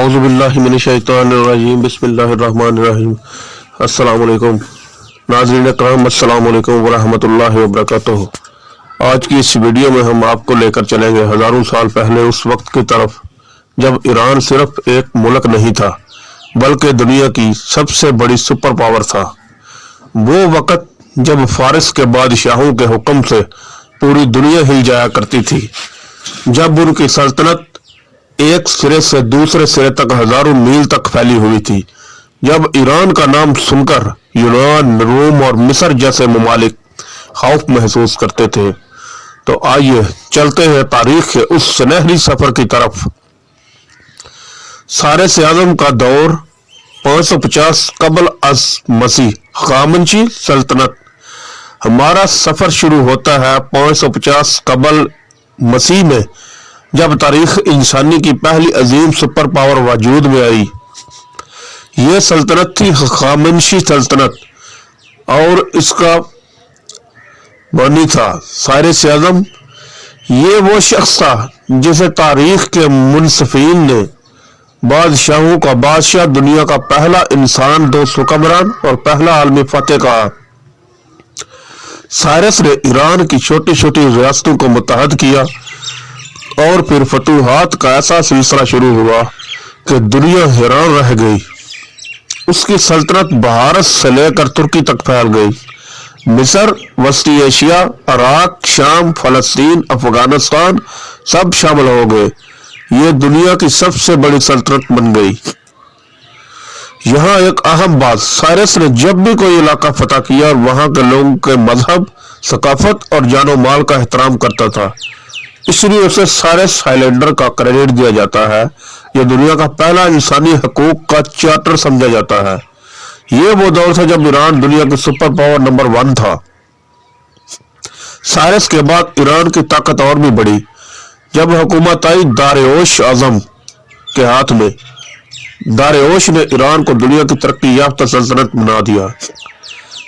अऊज़ु बिल्लाहि मिनश शैतानिर रजीम बिस्मिल्लाहिर्रहमानिर रहीम। अस्सलाम वालेकुम नाज़रीन इकराम, अस्सलाम वालेकुम व रहमतुल्लाहि व बरकातुहू। आज की इस वीडियो में हम आपको लेकर चलेंगे हज़ारों साल पहले उस वक्त की तरफ जब ईरान सिर्फ एक मुल्क नहीं था बल्कि दुनिया की सबसे बड़ी सुपर पावर था। वो वक्त जब फारिस के बादशाहों के हुक्म से पूरी दुनिया हिल जाया करती थी, जब उनकी सल्तनत एक सिरे से दूसरे सिरे तक हजारों मील तक फैली हुई थी, जब ईरान का नाम सुनकर यूनान, रोम और मिस्र जैसे ममालिक खौफ महसूस करते थे। तो आइए चलते हैं तारीख के उस सुनहरी सफर की तरफ। सारे आज़म का दौर 550 कबल अज मसीह खामनची सल्तनत। हमारा सफर शुरू होता है 550 कबल मसीह में, जब तारीख इंसानी की पहली अजीम सुपर पावर वजूद में आई। ये सल्तनत थी खामनशी सल्तनत और इसका बानी था साइरस आज़म। ये वो शख्स था जिसे तारीख के मुनसिफीन ने बादशाहों का बादशाह, दुनिया का पहला इंसान, 2 हुक्मरान और पहला आलमी फतेह कहा। साइरस ने ईरान की छोटी छोटी रियासतों को मुत्तहद किया और फिर फतूहात का ऐसा सिलसिला शुरू हुआ कि दुनिया हैरान रह गई। उसकी सल्तनत भारत से लेकर तुर्की तक फैल गई। मिस्र, वस्ती एशिया, इराक, शाम, फलस्तीन, अफगानिस्तान सब शामिल हो गए। ये दुनिया की सबसे बड़ी सल्तनत बन गई। यहाँ एक अहम बात, साइरस ने जब भी कोई इलाका फतह किया और वहां के लोगों के मजहब, सकाफत और जानो माल का एहतराम करता था, इसलिए उसे साइरस हाइलैंडर का क्रेडिट दिया जाता है। यह दुनिया का पहला इंसानी हकूक का चार्टर समझा जाता है। ये वो दौर था जब ईरान दुनिया की सुपर पावर नंबर 1 था। साइरस के बाद ईरान की ताकत और भी बढ़ी जब हुकूमत आई दारियोश आजम के हाथ में। दारियोश ने ईरान को दुनिया की तरक्की याफ्ता सल्तनत बना दिया।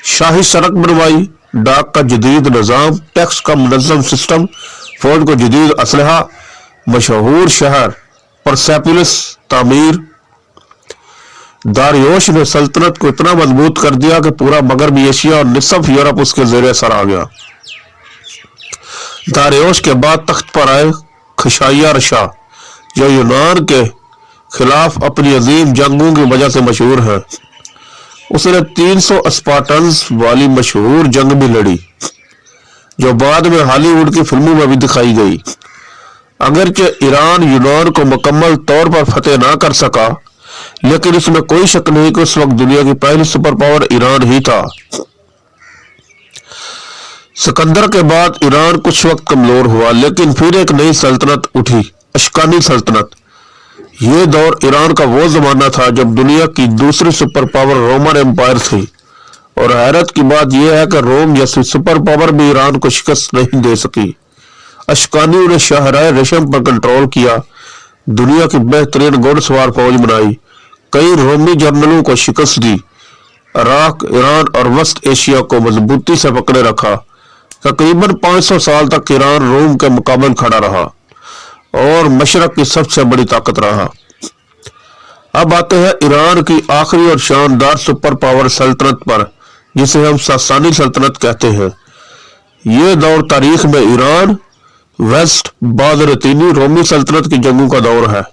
शाही सड़क बनवाई, डाक का जदीद निज़ाम, टैक्स का मुनज़्ज़म सिस्टम, फौज को जदीद असलहा, मशहूर शहर परसेपोलिस तामीर। दारियोश ने सल्तनत को इतना मजबूत कर दिया कि पूरा मगरबी एशिया और निसफ यूरोप उसके ज़ेरे असर आ गया। दारियोश के बाद तख्त पर आए खशायार शाह, जो यूनान के खिलाफ अपनी अजीम जंगों की वजह से मशहूर है। उसने 300 स्पार्टन्स वाली मशहूर जंग भी लड़ी, जो बाद में हॉलीवुड की फिल्मों में भी दिखाई गई। अगरचे ईरान यूनान को मुकम्मल तौर पर फतेह ना कर सका, लेकिन इसमें कोई शक नहीं कि उस वक्त दुनिया की पहली सुपर पावर ईरान ही था। सिकंदर के बाद ईरान कुछ वक्त कमजोर हुआ, लेकिन फिर एक नई सल्तनत उठी, अशकानी सल्तनत। ये दौर ईरान का वो जमाना था जब दुनिया की दूसरी सुपर पावर रोमन एम्पायर थी, और हैरत की बात यह है कि रोम जैसी सुपर पावर भी ईरान को शिकस्त नहीं दे सकी। अशकानियों ने शहराए रेशम पर कंट्रोल किया, दुनिया की बेहतरीन घुड़सवार फौज बनाई, कई रोमी जनरलों को शिकस्त दी, इराक, ईरान और वस्त एशिया को मजबूती से पकड़े रखा। तकरीबन 500 साल तक ईरान रोम के मुकाबले खड़ा रहा और मशरक की सबसे बड़ी ताकत रहा। अब आते हैं ईरान की आखिरी और शानदार सुपर पावर सल्तनत पर, जिसे हम सासानी सल्तनत कहते हैं। ये दौर तारीख में ईरान, वेस्ट, बाज़रतीनी, रोमी सल्तनत की जंगों का दौर है।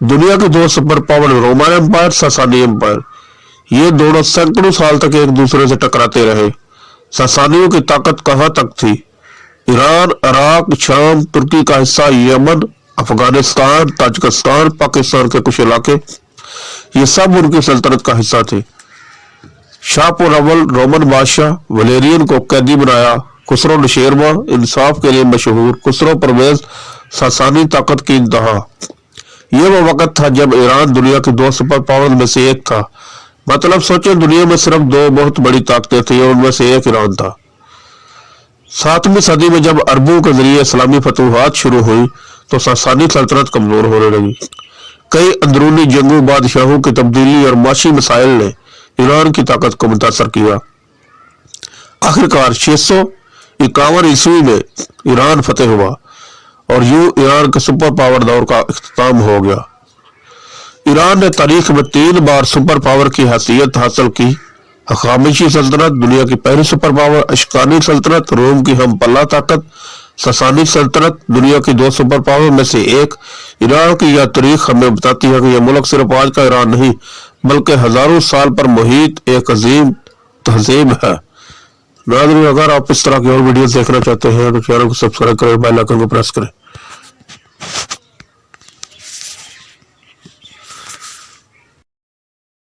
दुनिया की 2 सुपर पावर रोमन एम्पायर, सासानी एम्पायर, ये दोनों सैकड़ों साल तक एक दूसरे से टकराते रहे। सासानियों की ताकत कहां तक थी? ईरान, इराक, शाम, तुर्की का हिस्सा, यमन, अफगानिस्तान, ताजिकिस्तान, पाकिस्तान के कुछ इलाके, ये सब उनकी सल्तनत का हिस्सा थे। शाहपुर अव्वल रोमन बादशाह वलेरियन को कैदी बनाया। खुसरो नशेरवा इंसाफ के लिए मशहूर, खुसरो परवेज सासानी ताकत की इंतहा। ये वो वक्त था जब ईरान दुनिया की 2 सुपर पावर में से एक था। मतलब सोचे, दुनिया में सिर्फ 2 बहुत बड़ी ताकतें थी और उनमें से एक ईरान था। 7वीं सदी में जब अरबों के जरिए इस्लामी फतूहात शुरू हुई तो सासानी सल्तनत कमजोर होने लगी। कई अंदरूनी जंगों, बादशाहों की तब्दीली और माशी मसाइल ने ईरान की ताकत को मुतासर किया। आखिरकार 651 ईस्वी में ईरान फतेह हुआ और यूं ईरान के सुपर पावर दौर का इख्तिताम हो गया। ईरान ने तारीख में 3 बार सुपर पावर की हैसियत हासिल की। हखामशी सल्तनत दुनिया की पहली सुपर पावर, अशकानी सल्तनत रोम की हम पल्ला ताकत, ससानी सल्तनत दुनिया की 2 सुपर पावर में से एक। ईरान की यह तारीख हमें बताती है कि यह मुल्क सिर्फ आज का ईरान नहीं बल्कि हजारों साल पर मुहित एक अजीम तहजीब है। नाज़रीन, अगर आप इस तरह की और वीडियो देखना चाहते हैं तो चैनल को सब्सक्राइब करें, बेल आइकन को प्रेस करें।